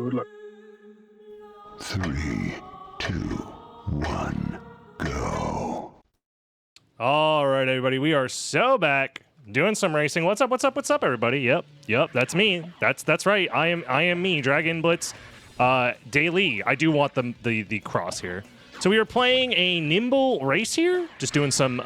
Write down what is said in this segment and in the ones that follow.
Good luck. 3, 2, 1, go. All right, everybody, we are so back doing some racing. What's up? What's up? What's up, everybody? Yep, that's me. That's right. I am me, Dragon Blitz Daily. I do want the cross here. So we are playing a nimble race here. Just doing some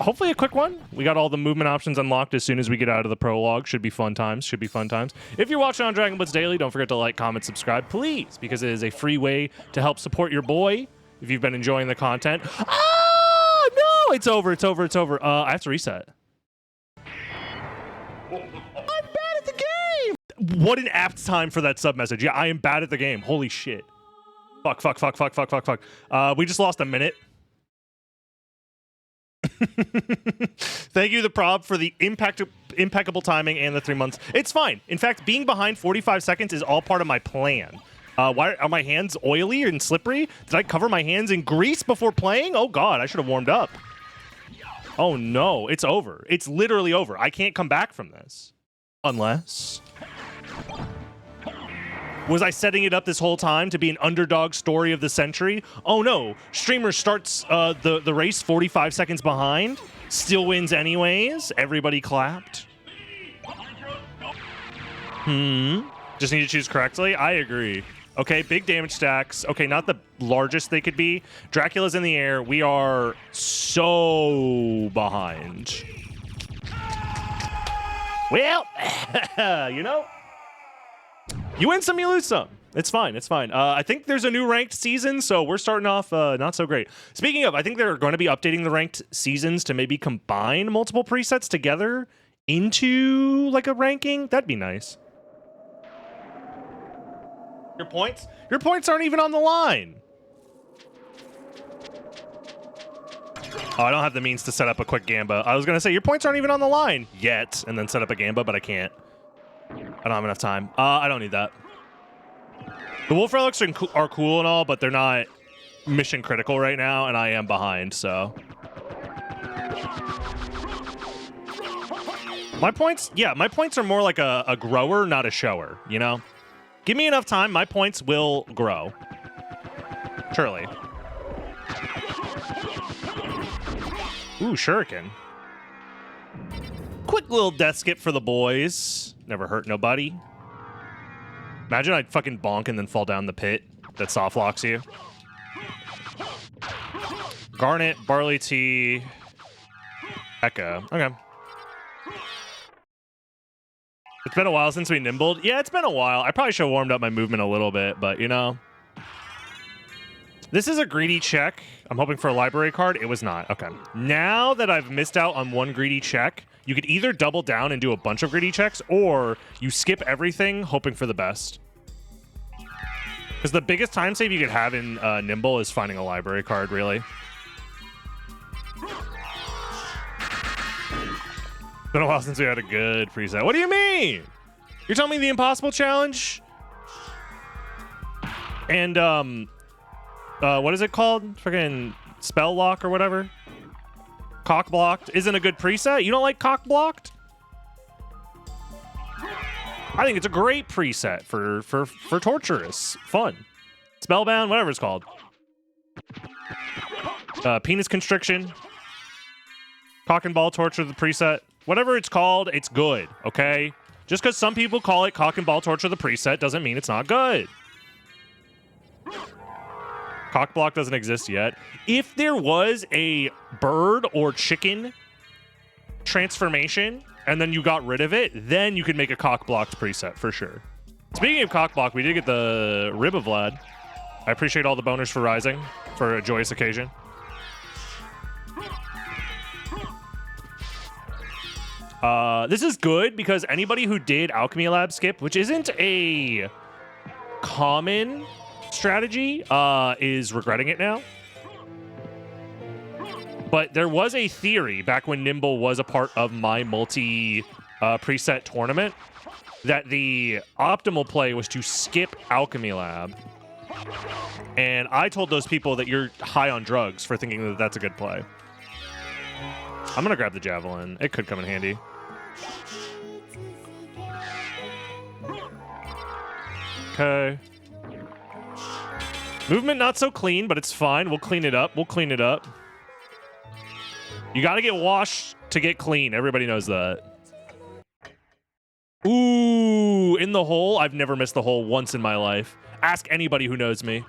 hopefully a quick one. We got all the movement options unlocked as soon as we get out of the prologue. Should be fun times. Should be fun times. If you're watching on Dragon Blitz Daily, don't forget to like, comment, subscribe, please, because it is a free way to help support your boy if you've been enjoying the content. Ah, no! It's over. It's over. It's over. I have to reset. I'm bad at the game! What an apt time for that sub message. Yeah, I am bad at the game. Holy shit. Fuck. We just lost a minute. Thank you, the prob, for the impeccable timing and the 3 months. It's fine. In fact, being behind 45 seconds is all part of my plan. Why are my hands oily and slippery? Did I cover my hands in grease before playing? Oh god, I should have warmed up. Oh no, it's over. It's literally over. I can't come back from this. Unless... Was I setting it up this whole time to be an underdog story of the century? Oh no, streamer starts the race 45 seconds behind, still wins anyways, everybody clapped. Just need to choose correctly? I agree. Okay, big damage stacks. Okay, not the largest they could be. Dracula's in the air. We are so behind. Well, you know, you win some, you lose some. It's fine. It's fine. I think there's a new ranked season, so we're starting off not so great. Speaking of, I think they're going to be updating the ranked seasons to maybe combine multiple presets together into like a ranking. That'd be nice. Your points? Your points aren't even on the line. Oh, I don't have the means to set up a quick Gamba. I was going to say, your points aren't even on the line yet, and then set up a Gamba, but I can't. I don't have enough time. I don't need that. The Wolf Relics are cool and all, but they're not mission critical right now, and I am behind, so. My points, yeah, my points are more like a grower, not a shower, you know? Give me enough time, my points will grow. Surely. Ooh, Shuriken. Quick little death skip for the boys. Never hurt nobody. Imagine I'd fucking bonk and then fall down the pit that soft locks you. Garnet, Barley Tea, Echo. Okay. It's been a while since we nimbled. Yeah, it's been a while. I probably should have warmed up my movement a little bit, but you know. This is a greedy check. I'm hoping for a library card. It was not. Okay. Now that I've missed out on one greedy check, you could either double down and do a bunch of greedy checks, or you skip everything, hoping for the best. Because the biggest time save you could have in Nimble is finding a library card, really. Been a while since we had a good preset. What do you mean? You're telling me the impossible challenge? And, what is it called? Freaking spell lock or whatever? Cock blocked isn't a good preset? You don't like cock blocked? I think it's a great preset for torturous fun. Spellbound, whatever it's called. Penis constriction. Cock and ball torture, the preset. Whatever it's called, it's good, okay? Just because some people call it cock and ball torture, the preset, doesn't mean it's not good. Cock block doesn't exist yet. If there was a bird or chicken transformation and then you got rid of it, then you could make a cock blocked preset for sure. Speaking of cock block, we did get the rib of Vlad. I appreciate all the boners for rising for a joyous occasion. This is good because anybody who did Alchemy Lab skip, which isn't a common strategy, is regretting it now. But there was a theory back when Nimble was a part of my multi preset tournament that the optimal play was to skip Alchemy Lab. And I told those people that you're high on drugs for thinking that that's a good play. I'm gonna grab the Javelin. It could come in handy. Okay. Movement not so clean, but it's fine. We'll clean it up. We'll clean it up. You got to get washed to get clean. Everybody knows that. Ooh, in the hole. I've never missed the hole once in my life. Ask anybody who knows me.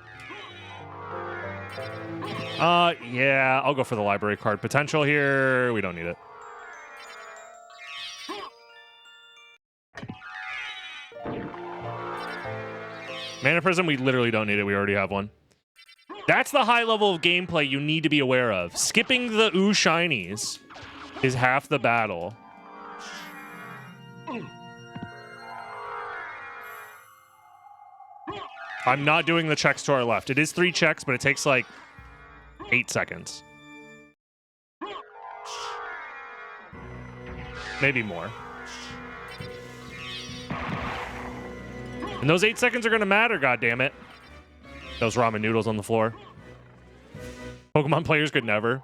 Yeah, I'll go for the library card potential here. We don't need it. Mana Prism, we literally don't need it. We already have one. That's the high level of gameplay you need to be aware of. Skipping the ooh shinies is half the battle. I'm not doing the checks to our left. It is 3 checks, but it takes like 8 seconds. Maybe more. And those 8 seconds are going to matter, goddammit. Those ramen noodles on the floor. Pokemon players could never.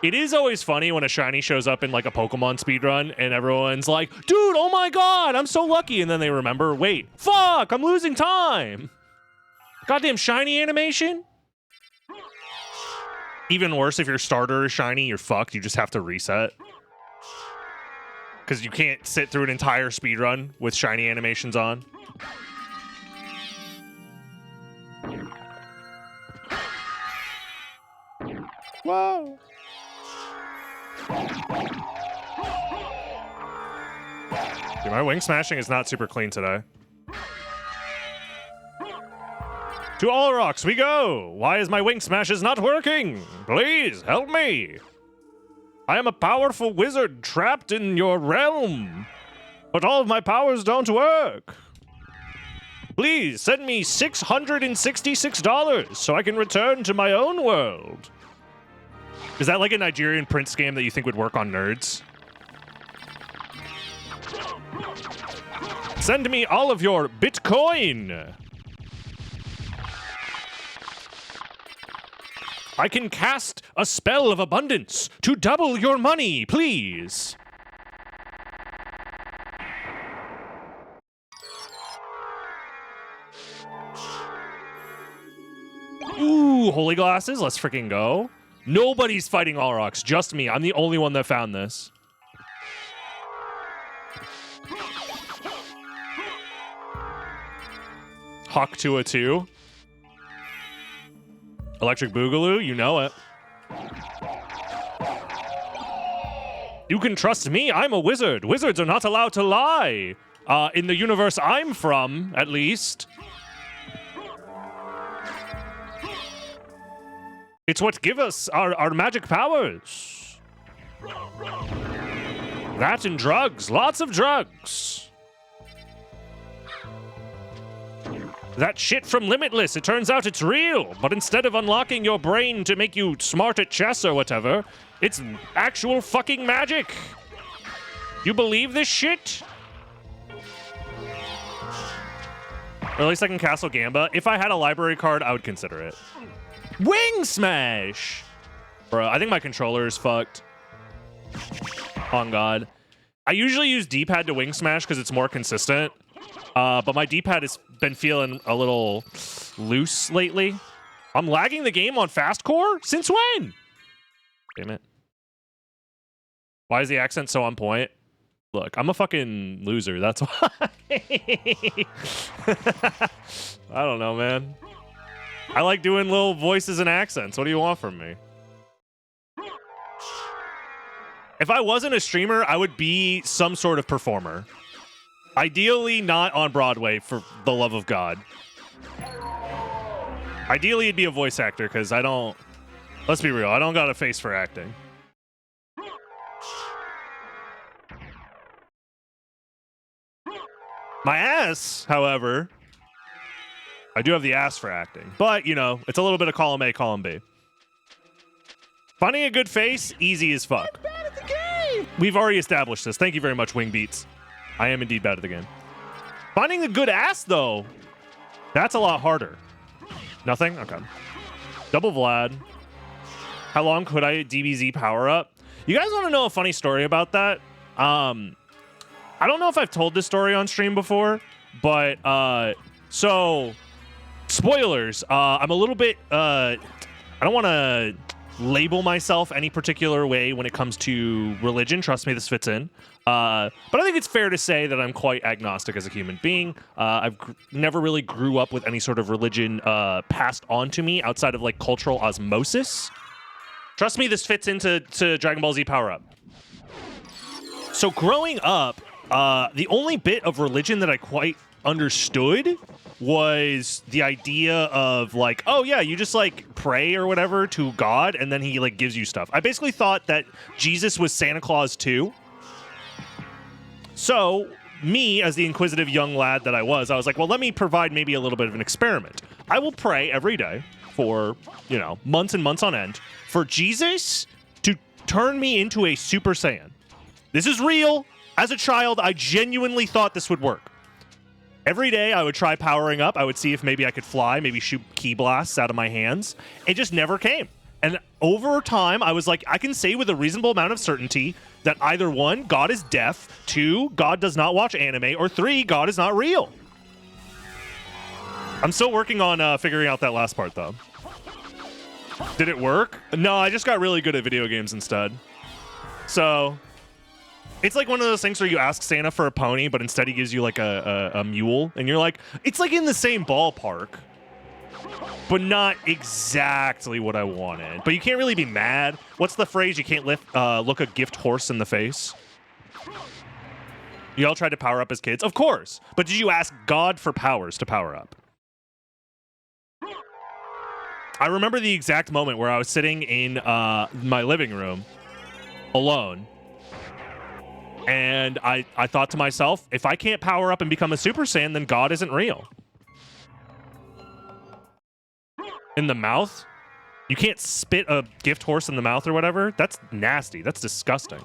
It is always funny when a shiny shows up in like a Pokemon speedrun and everyone's like, dude, oh my god, I'm so lucky. And then they remember, wait, fuck, I'm losing time. Goddamn shiny animation. Even worse, if your starter is shiny, you're fucked. You just have to reset. Because you can't sit through an entire speedrun with shiny animations on. Whoa. Dude, my wing smashing is not super clean today. To all rocks we go! Why is my wing smash is not working? Please, help me! I am a powerful wizard trapped in your realm, but all of my powers don't work. Please, send me $666 so I can return to my own world. Is that like a Nigerian Prince scam that you think would work on nerds? Send me all of your Bitcoin! I can cast a spell of abundance to double your money, please. Ooh, holy glasses, let's freaking go. Nobody's fighting Aurochs, just me. I'm the only one that found this. Hawk 202. Electric Boogaloo, you know it. You can trust me, I'm a wizard. Wizards are not allowed to lie. In the universe I'm from, at least. It's what gives us our magic powers. That and drugs, lots of drugs. That shit from Limitless, it turns out it's real, but instead of unlocking your brain to make you smart at chess or whatever, it's actual fucking magic. You believe this shit? Or at least I can Castle Gamba. If I had a library card, I would consider it. Wing Smash! Bro, I think my controller is fucked. On God. I usually use D-pad to Wing Smash because it's more consistent. But my D-pad has been feeling a little loose lately. I'm lagging the game on fast core? Since when? Damn it. Why is the accent so on point? Look, I'm a fucking loser. That's why. I don't know, man. I like doing little voices and accents. What do you want from me? If I wasn't a streamer, I would be some sort of performer. Ideally, not on Broadway, for the love of God. Ideally, it'd be a voice actor, because I don't... Let's be real, I don't got a face for acting. My ass, however... I do have the ass for acting. But, you know, it's a little bit of column A, column B. Finding a good face, easy as fuck. I'm bad at the game! We've already established this. Thank you very much, Wing Beats. I am indeed bad at the game. Finding a good ass, though, that's a lot harder. Nothing? Okay. Double Vlad. How long could I DBZ power up? You guys want to know a funny story about that? I don't know if I've told this story on stream before, but So, spoilers. I'm a little bit. I don't want to label myself any particular way when it comes to religion. Trust me, this fits in. But I think it's fair to say that I'm quite agnostic as a human being. I've never really grew up with any sort of religion passed on to me outside of like cultural osmosis. Trust me, this fits into Dragon Ball Z Power Up. So growing up, the only bit of religion that I quite understood was the idea of like, oh yeah, you just like pray or whatever to God and then he like gives you stuff. I basically thought that Jesus was Santa Claus too. So me, as the inquisitive young lad that I was like, well, let me provide maybe a little bit of an experiment. I will pray every day for, you know, months and months on end for Jesus to turn me into a Super Saiyan. This is real. As a child, I genuinely thought this would work. Every day I would try powering up. I would see if maybe I could fly, maybe shoot ki blasts out of my hands. It just never came. And over time, I was like, I can say with a reasonable amount of certainty that either one, God is deaf, two, God does not watch anime, or three, God is not real. I'm still working on figuring out that last part, though. Did it work? No, I just got really good at video games instead. So it's like one of those things where you ask Santa for a pony, but instead he gives you like a mule, and you're like, it's like in the same ballpark, but not exactly what I wanted. But you can't really be mad. What's the phrase? You can't look a gift horse in the face. You all tried to power up as kids? Of course. But did you ask God for powers to power up? I remember the exact moment where I was sitting in my living room alone. And I thought to myself, if I can't power up and become a Super Saiyan, then God isn't real. In the mouth? You can't spit a gift horse in the mouth or whatever? That's nasty. That's disgusting.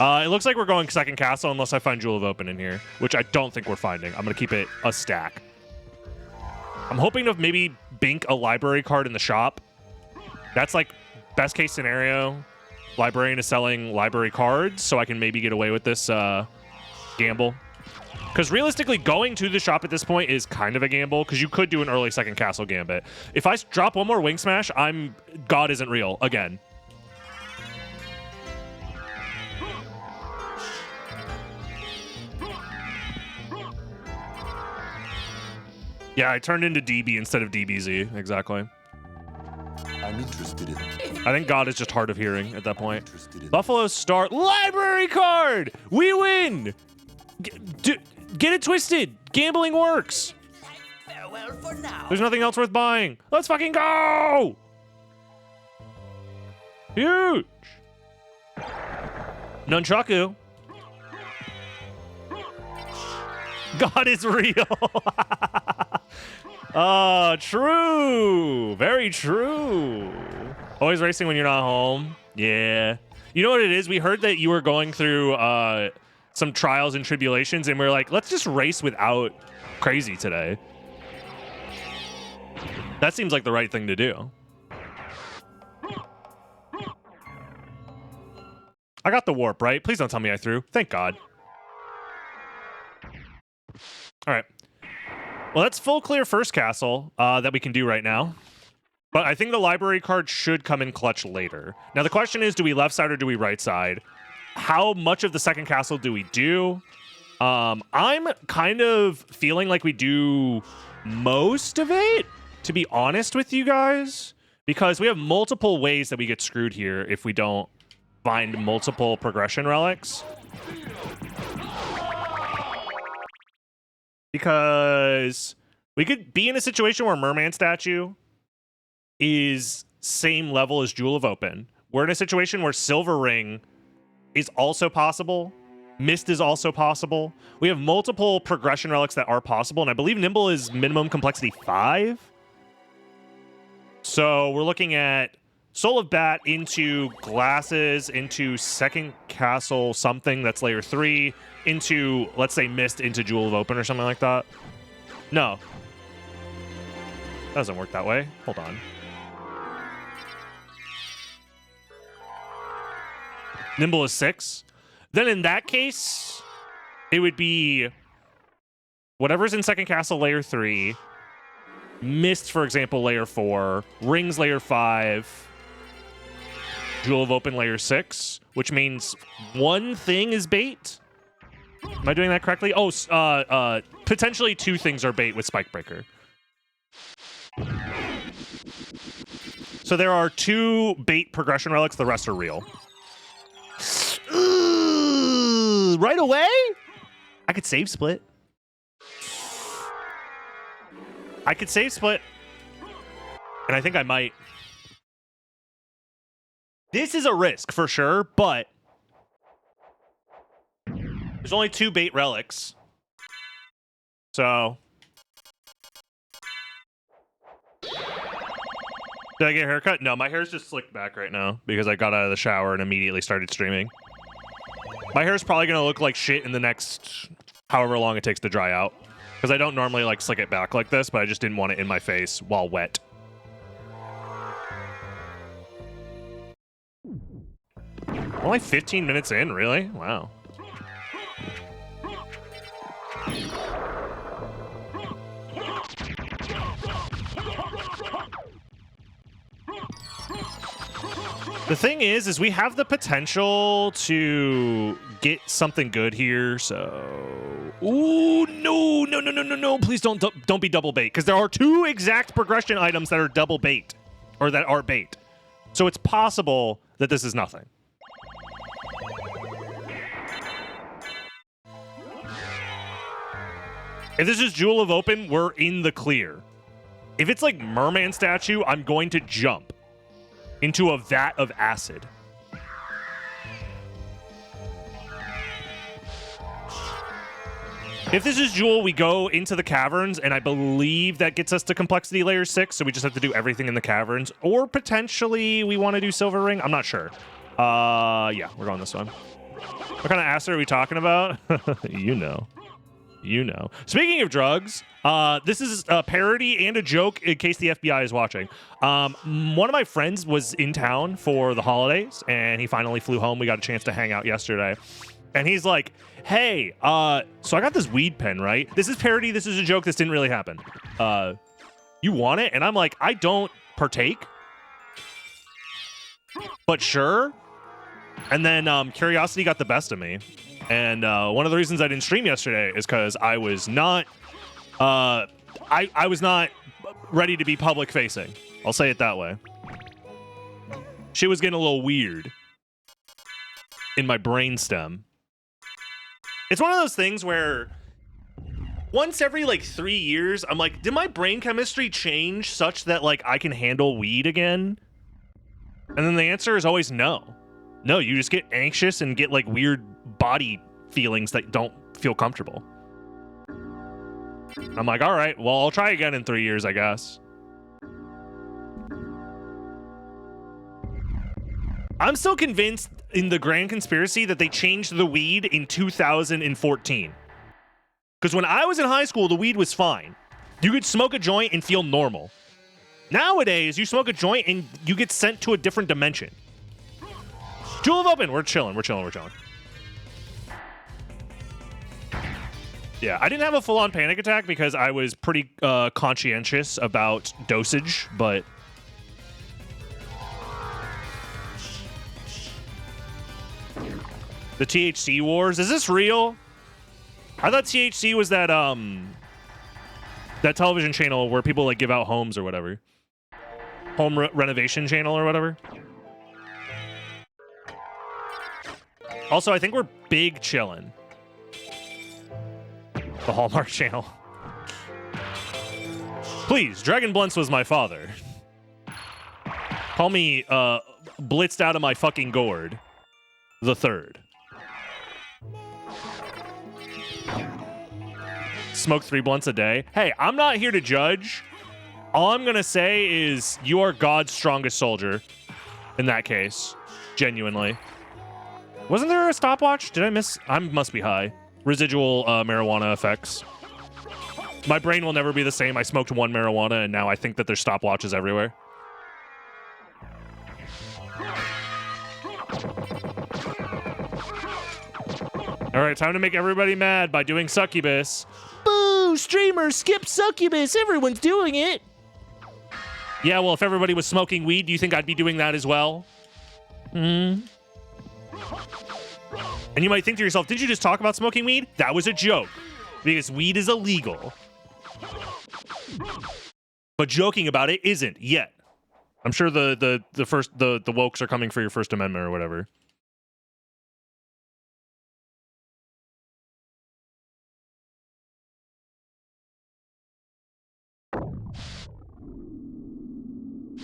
It looks like we're going second castle unless I find Jewel of Open in here, which I don't think we're finding. I'm going to keep it a stack. I'm hoping to maybe bink a library card in the shop. That's like best case scenario. Librarian is selling library cards, so I can maybe get away with this gamble. Because realistically, going to the shop at this point is kind of a gamble, because you could do an early second castle gambit. If I drop one more Wing Smash, God isn't real again. Yeah, I turned into DB instead of DBZ. Exactly. I'm interested in. I think God is just hard of hearing at that point. Buffalo Star library card. We win. Get it twisted. Gambling works. Farewell for now. There's nothing else worth buying. Let's fucking go. Huge. Nunchaku. God is real. True. Very true. Always racing when you're not home. Yeah. You know what it is? We heard that you were going through some trials and tribulations, and we're like, let's just race without crazy today. That seems like the right thing to do. I got the warp, right? Please don't tell me I threw. Thank God. All right. Well, that's full clear first castle that we can do right now. But I think the library card should come in clutch later. Now, the question is, do we left side or do we right side? How much of the second castle do we do? I'm kind of feeling like we do most of it, to be honest with you guys, because we have multiple ways that we get screwed here if we don't find multiple progression relics. Because we could be in a situation where Merman Statue is same level as Jewel of Open. We're in a situation where Silver Ring is also possible. Mist is also possible. We have multiple progression relics that are possible, and I believe Nimble is minimum complexity 5. So we're looking at Soul of Bat into Glasses, into Second Castle something that's layer 3, into, let's say, Mist into Jewel of Open or something like that. No. That doesn't work that way. Hold on. Nimble is 6. Then in that case, it would be whatever's in second castle layer 3, Mist, for example, layer 4, Rings layer 5, Jewel of Open layer 6, which means one thing is bait. Am I doing that correctly? Oh, potentially 2 things are bait with Spikebreaker. So there are 2 bait progression relics, the rest are real. Ooh, right away? I could save split. I could save split. And I think I might. This is a risk for sure, but there's only 2 bait relics. So did I get a haircut? No, my hair's just slicked back right now because I got out of the shower and immediately started streaming. My hair's probably going to look like shit in the next however long it takes to dry out. Because I don't normally like slick it back like this, but I just didn't want it in my face while wet. Only 15 minutes in, really? Wow. The thing is we have the potential to get something good here, so... Ooh, no. Please don't be double bait, because there are 2 exact progression items that are double bait, or that are bait. So it's possible that this is nothing. If this is Jewel of Open, we're in the clear. If it's like Merman Statue, I'm going to jump into a vat of acid. If this is Jewel, we go into the caverns, and I believe that gets us to complexity layer 6, so we just have to do everything in the caverns. Or potentially we want to do Silver Ring. I'm not sure. Yeah, we're going this one. What kind of acid are we talking about? You know. Speaking of drugs, this is a parody and a joke in case the FBI is watching. One of my friends was in town for the holidays, and he finally flew home. We got a chance to hang out yesterday. And he's like, hey, so I got this weed pen, right? This is parody. This is a joke. This didn't really happen. You want it? And I'm like, I don't partake. But sure. And then curiosity got the best of me. And one of the reasons I didn't stream yesterday is because I was not, I was not ready to be public facing. I'll say it that way. Shit was getting a little weird in my brainstem. It's one of those things where once every like 3 years, I'm like, did my brain chemistry change such that like I can handle weed again? And then the answer is always no. No, you just get anxious and get like weird body feelings that don't feel comfortable. I'm like, all right, well, I'll try again in 3 years, I guess. I'm still convinced in the grand conspiracy that they changed the weed in 2014. Because when I was in high school, the weed was fine. You could smoke a joint and feel normal. Nowadays, you smoke a joint and you get sent to a different dimension. Jewel of Open, we're chilling. Yeah, I didn't have a full-on panic attack because I was pretty conscientious about dosage, but... The THC wars, is this real? I thought THC was that that television channel where people like give out homes or whatever. Home renovation channel or whatever. Also, I think we're big chillin'. The Hallmark Channel. Please, Dragon Blunts was my father. Call me blitzed out of my fucking gourd. The third. Smoke 3 blunts a day. Hey, I'm not here to judge. All I'm gonna say is you are God's strongest soldier. In that case, genuinely. Wasn't there a stopwatch? Did I miss? I must be high. Residual marijuana effects. My brain will never be the same. I smoked 1 marijuana and now I think that there's stopwatches everywhere. All right, time to make everybody mad by doing Succubus. Boo! New streamer, skip Succubus. Everyone's doing it. Yeah, well, if everybody was smoking weed, do you think I'd be doing that as well? And you might think to yourself, did you just talk about smoking weed? That was a joke, because weed is illegal. But joking about it isn't yet. I'm sure the wokes are coming for your First Amendment or whatever.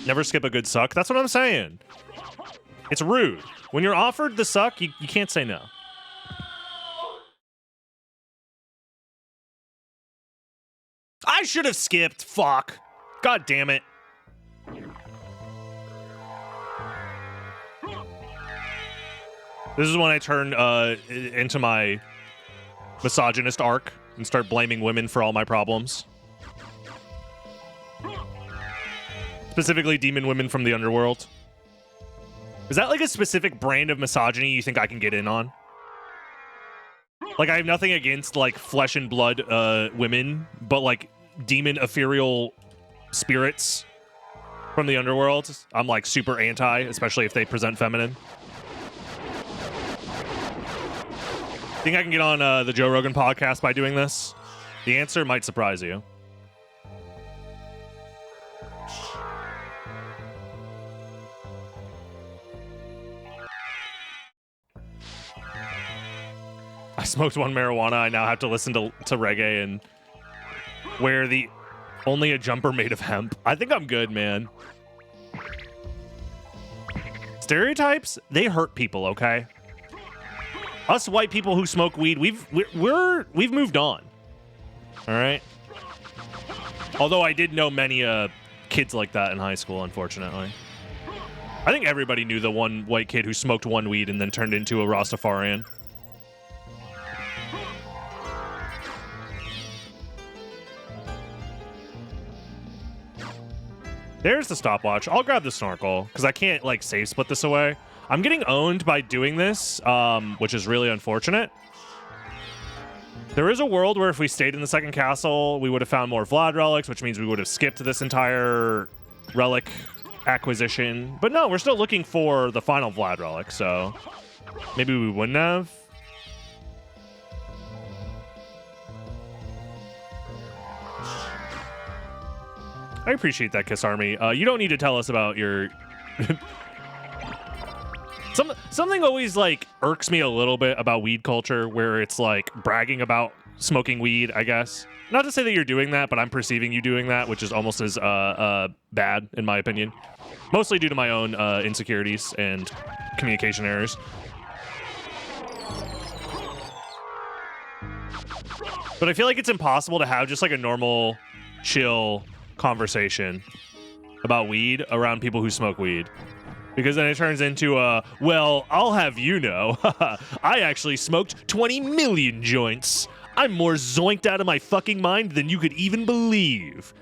Never skip a good suck. That's what I'm saying. It's rude. When you're offered the suck, you can't say no. I should have skipped. Fuck. God damn it. This is when I turn into my misogynist arc and start blaming women for all my problems. Specifically demon women from the underworld. Is that like a specific brand of misogyny you think I can get in on? Like, I have nothing against like flesh and blood women, but like demon ethereal spirits from the underworld, I'm like super anti, especially if they present feminine. Think I can get on the Joe Rogan podcast by doing this? The answer might surprise you. I smoked one marijuana. I now have to listen to reggae and wear only a jumper made of hemp. I think I'm good, man. Stereotypes, they hurt people, okay? Us white people who smoke weed, we've moved on. All right? Although I did know many kids like that in high school, unfortunately. I think everybody knew the one white kid who smoked one weed and then turned into a Rastafarian. There's the stopwatch. I'll grab the snorkel because I can't like save split this away. I'm getting owned by doing this, which is really unfortunate. There is a world where if we stayed in the second castle, we would have found more Vlad relics, which means we would have skipped this entire relic acquisition. But no, we're still looking for the final Vlad relic, so maybe we wouldn't have. I appreciate that, Kiss Army. You don't need to tell us about your... Something always, like, irks me a little bit about weed culture, where it's, like, bragging about smoking weed, I guess. Not to say that you're doing that, but I'm perceiving you doing that, which is almost as bad, in my opinion. Mostly due to my own insecurities and communication errors. But I feel like it's impossible to have just, like, a normal, chill conversation about weed around people who smoke weed, because then it turns into well, I'll have you know, I actually smoked 20 million joints. I'm more zoinked out of my fucking mind than you could even believe.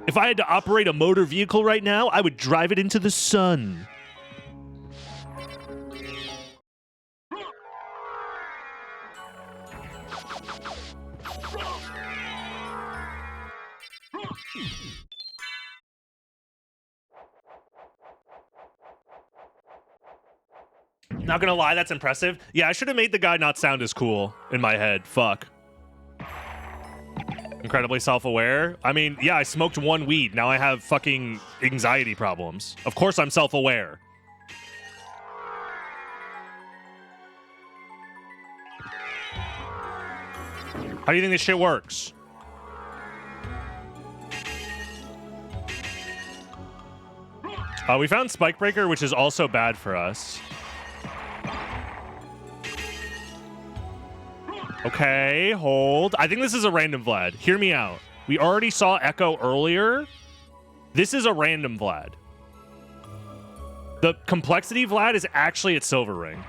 If I had to operate a motor vehicle right now, I would drive it into the sun. Not gonna lie, that's impressive. Yeah, I should have made the guy not sound as cool in my head. Fuck. Incredibly self-aware. I mean, yeah, I smoked one weed. Now I have fucking anxiety problems. Of course I'm self-aware. How do you think this shit works? We found Spike Breaker, which is also bad for us. Okay, hold. I think this is a random Vlad. Hear me out. We already saw Echo earlier. This is a random Vlad. The complexity Vlad is actually at Silver Ring.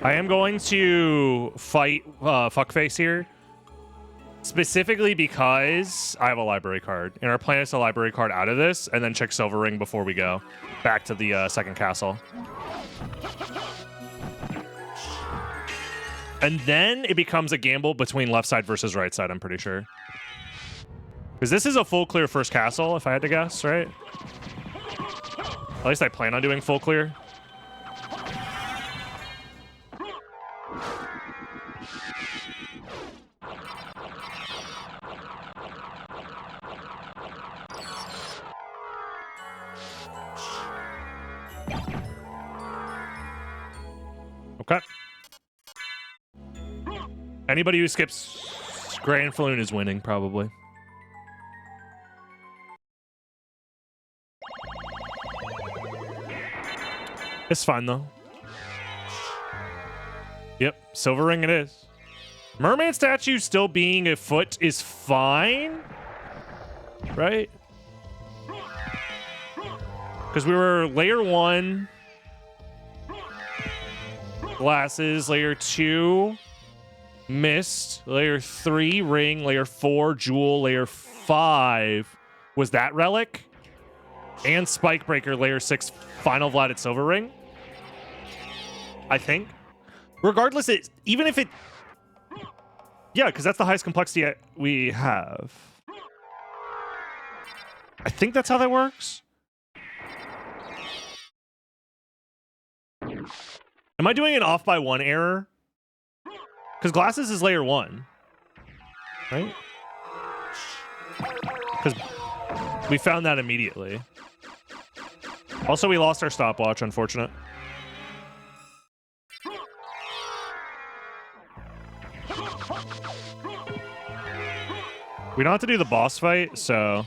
I am going to fight Fuckface here. specifically because I have a library card, and our plan is to library card out of this, and then check Silver Ring before we go back to the second castle. And then it becomes a gamble between left side versus right side, I'm pretty sure. Because this is a full clear first castle, if I had to guess, right? At least I plan on doing full clear. Okay. Anybody who skips Grand Falloon is winning, probably. It's fine, though. Yep, Silver Ring it is. Mermaid statue still being a foot is fine, right? Because we were layer 1, glasses, layer 2, mist, layer 3, ring, layer 4, jewel, layer 5. Was that relic? And spike breaker, layer 6, final Vlad at Silver Ring. I think. Regardless, even if it... Yeah, because that's the highest complexity we have. I think that's how that works. Am I doing an off by 1 error? Because glasses is layer 1. Right? Because we found that immediately. Also, we lost our stopwatch, unfortunate. We don't have to do the boss fight, so...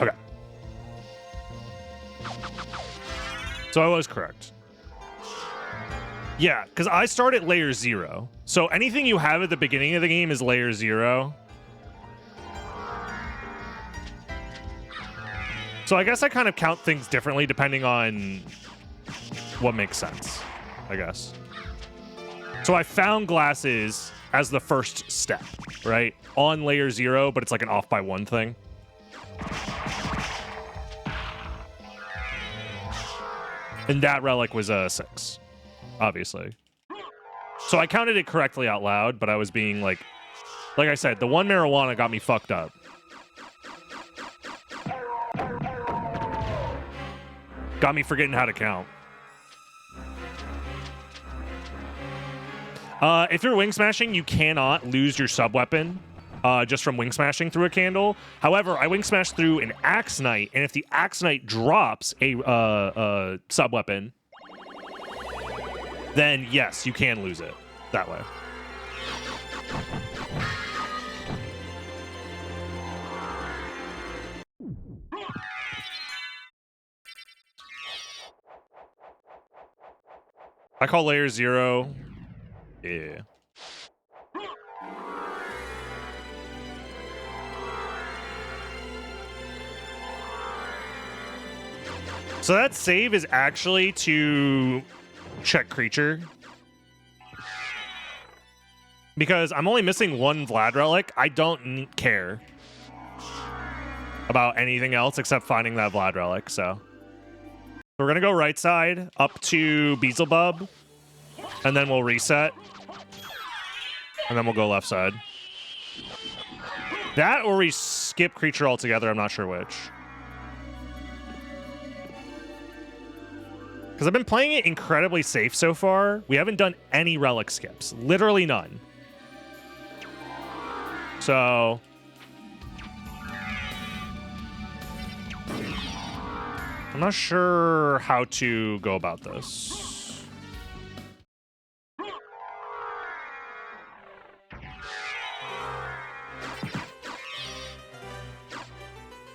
Okay. So I was correct. Yeah, because I start at layer 0. So anything you have at the beginning of the game is layer 0. So I guess I kind of count things differently depending on what makes sense, I guess. So I found glasses as the first step, right? On layer 0, but it's like an off by 1 thing. And that relic was a 6, obviously. So I counted it correctly out loud, but I was being like I said, the 1 marijuana got me fucked up. Got me forgetting how to count. If you're wing smashing, you cannot lose your sub weapon just from wing smashing through a candle. However, I wing smashed through an Axe Knight, and if the Axe Knight drops a sub weapon, then yes, you can lose it that way. I call layer 0. Yeah. So that save is actually to check creature. Because I'm only missing 1 Vlad relic. I don't care about anything else except finding that Vlad relic, so. We're gonna go right side up to Beelzebub, and then we'll reset. And then we'll go left side. That or we skip creature altogether, I'm not sure which. Because I've been playing it incredibly safe so far. We haven't done any relic skips. Literally none. So... I'm not sure how to go about this.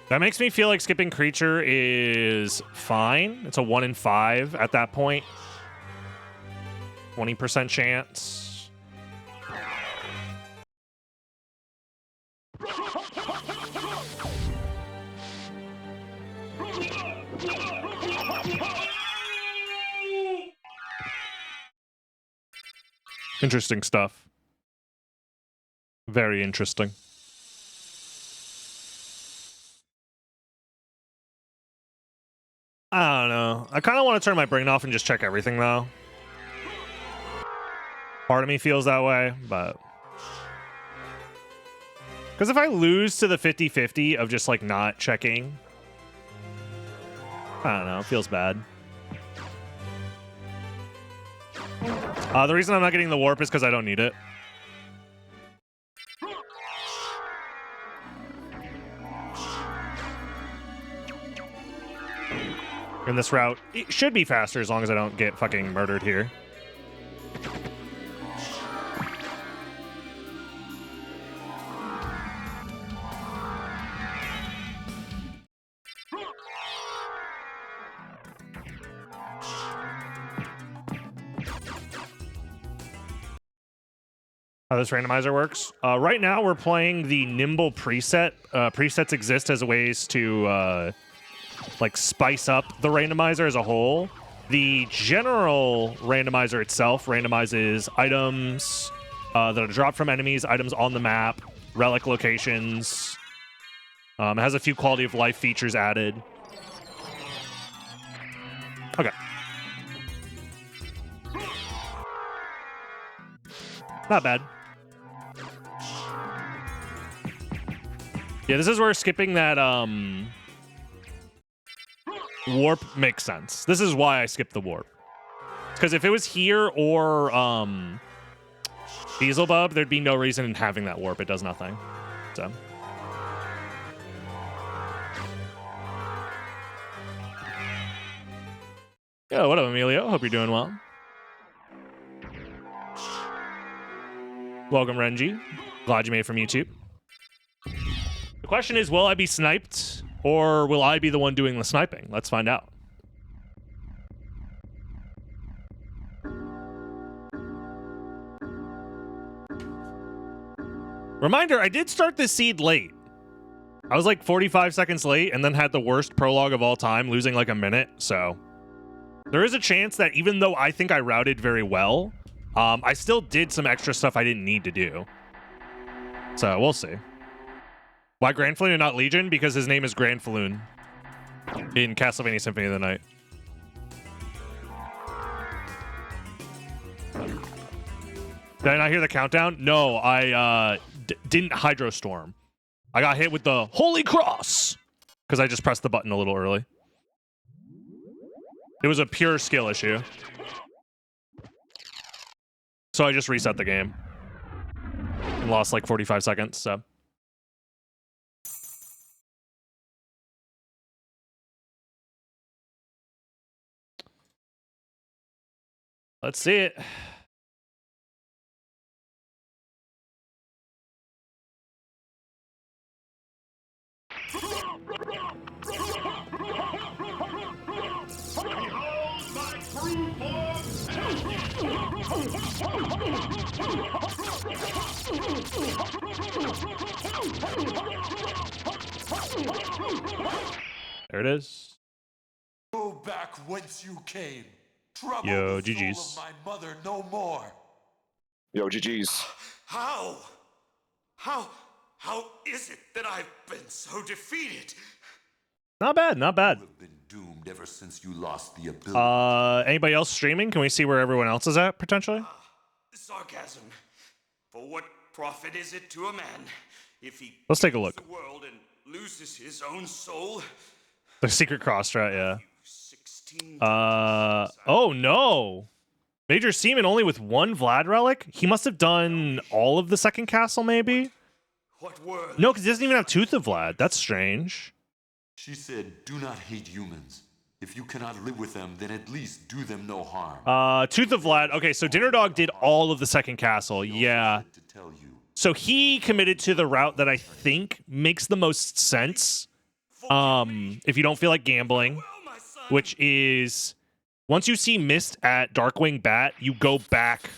That makes me feel like skipping creature is fine. It's a 1 in 5 at that point. 20% chance. Interesting stuff. Very interesting. I don't know. I kind of want to turn my brain off and just check everything, though. Part of me feels that way, but... Because if I lose to the 50-50 of just, like, not checking... I don't know. It feels bad. The reason I'm not getting the warp is because I don't need it. In this route, it should be faster as long as I don't get fucking murdered here. How this randomizer works. Right now, we're playing the Nimble preset. Presets exist as ways to like spice up the randomizer as a whole. The general randomizer itself randomizes items that are dropped from enemies, items on the map, relic locations. It has a few quality of life features added. Okay. Not bad. Yeah, this is where skipping that warp makes sense. This is why I skipped the warp. Because if it was here or Beelzebub, there'd be no reason in having that warp. It does nothing. So. Yo, what up, Emilio? Hope you're doing well. Welcome, Renji. Glad you made it from YouTube. The question is, will I be sniped or will I be the one doing the sniping? Let's find out. Reminder, I did start this seed late. I was like 45 seconds late and then had the worst prologue of all time, losing like a minute. So there is a chance that even though I think I routed very well, I still did some extra stuff I didn't need to do. So we'll see. Why Granfaloon and not Legion? Because his name is Granfaloon in Castlevania Symphony of the Night. Did I not hear the countdown? No, I didn't Hydro Storm. I got hit with the Holy Cross because I just pressed the button a little early. It was a pure skill issue. So I just reset the game. And lost like 45 seconds, so. Let's see it. There it is. Go back whence you came. Trouble Yo, the soul GG's. of my mother no more. Yo, GG's. How? How is it that I've been so defeated? Not bad, not bad. You have been doomed ever since you lost the ability. Anybody else streaming? Can we see where everyone else is at, potentially? Sarcasm. For what profit is it to a man if he Let's take a look. gains the world and loses his own soul? The secret cross strat, yeah. 16 Oh no! Major Seaman only with one Vlad relic? He must have done all of the second castle, maybe? What were No, because he doesn't even have Tooth of Vlad. That's strange. She said, do not hate humans. If you cannot live with them, then at least do them no harm. Tooth of Vlad. Okay, so Dinner Dog did all of the second castle. Yeah. To tell you. So he committed to the route that I think makes the most sense. If you don't feel like gambling, Well, my son. which is once you see Mist at Darkwing Bat, you go back.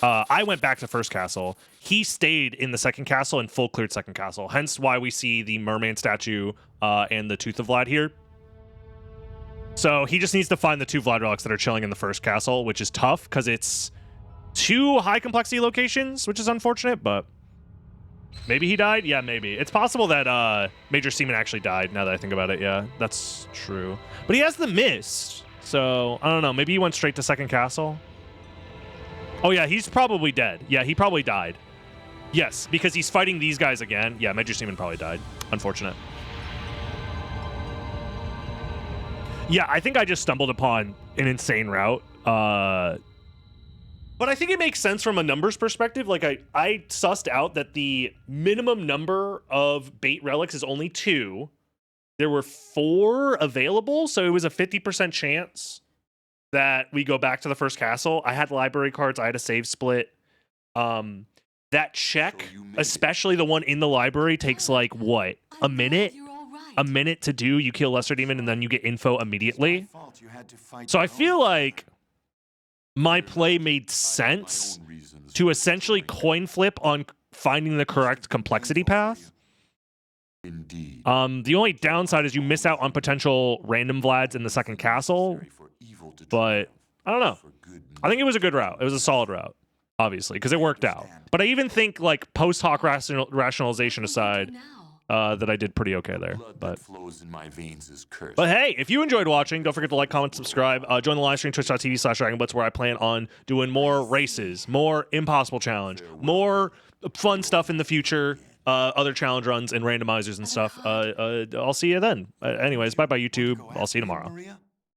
I went back to first castle. He stayed in the second castle and full cleared second castle. Hence why we see the merman statue and the Tooth of Vlad here. So he just needs to find the 2 Vlad relics that are chilling in the first castle, which is tough because it's 2 high complexity locations, which is unfortunate, but maybe he died? Yeah, maybe. It's possible that Major Seaman actually died, now that I think about it. Yeah, that's true. But he has the Mist, so I don't know. Maybe he went straight to second castle? Oh, yeah, he's probably dead. Yeah, he probably died. Yes, because he's fighting these guys again. Yeah, Major Seaman probably died. Unfortunate. Yeah, I think I just stumbled upon an insane route. But I think it makes sense from a numbers perspective. Like, I sussed out that the minimum number of bait relics is only 2. There were 4 available, so it was a 50% chance that we go back to the first castle. I had library cards. I had a save split. That check, So you made it. especially the one in the library, takes like, what, a minute? A minute to do. You kill Lesser Demon, and then you get info immediately. So I feel like my play made sense to essentially coin flip on finding the correct complexity path. Indeed. The only downside is you miss out on potential random Vlads in the second castle, but I don't know. I think it was a good route. It was a solid route, obviously, because it worked out. But I even think, like, post hoc rationalization aside, that I did pretty okay there. Blood But that flows in my veins is cursed. hey, if you enjoyed watching, don't forget to like, comment, subscribe. Join the live stream, twitch.tv/DragonBlitz, where I plan on doing more races, more Impossible Challenge, more fun stuff in the future, other challenge runs and randomizers and stuff. I'll see you then. Anyways, bye-bye, YouTube. I'll see you tomorrow. Maria?